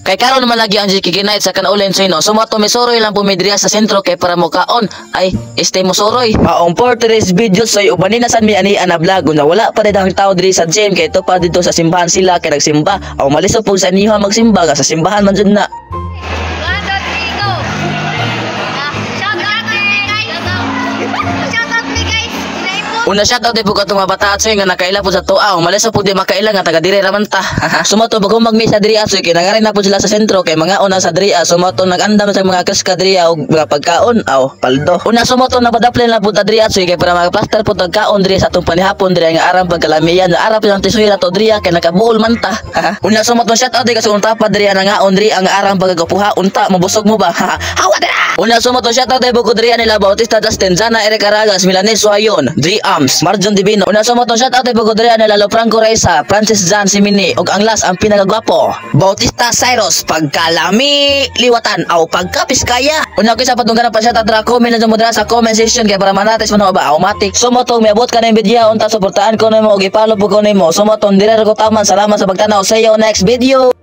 Kay karon naman lagi ang gikikinait sa kanaulen sino. Sumato may soroy lang pumidriya sa sentro kay para mo kaon. Ay, mo soroy. Maong for today's video soy ubanin na sad mi ani ana vlog na wala pa rin ang tao diri sa gym kay to pa dito sa simbahan sila kay nagsimba. Aw malisod pug sa iniha magsimba sa simbahan man jud na. Una shoutout din po katong mga bata at nga nakaila po sa tuaw. Malisa po di makaila nga taga dire raman ta. Sumato pag magmi sa diri asoy kay nangarin na po sila sa sentro kay mga una sa diri sumato nagandam sa mga kaska diri og mga pagkaon aw paldo. Una sumato na padaplin na po ta diri asoy kay para magaplaster po tagkaon diri sa atong panihapon diri nga aram pagkalamian nga arap lang tisoy na to diri kay nakabuol man ta. Una sumato shoutout din kasi unta pa diri nga diri ang aram pagagapuha unta mabusog mo ba. Hawa dira. Una sumato shoutout din po diri nila Bautista Justin Jana Eric Aragas Milanes Suayon Dri Marjon Divino. Una sa motong shoutout ay pagkudriya na Lalo Franco Reza, Francis Jan Simini, og ang last ang pinagagwapo, Bautista Cyrus, pagkalami, liwatan, aw pagkapiskaya. Una ko sa patunggan pa shoutout ra comment na mo sa comment section kay para manatis mo ba automatic. So motong miabot ka na yung video, unta suportahan ko nimo og i-follow po ko nimo. So motong dire ko taman. Salamat sa pagtanaw. See you next video.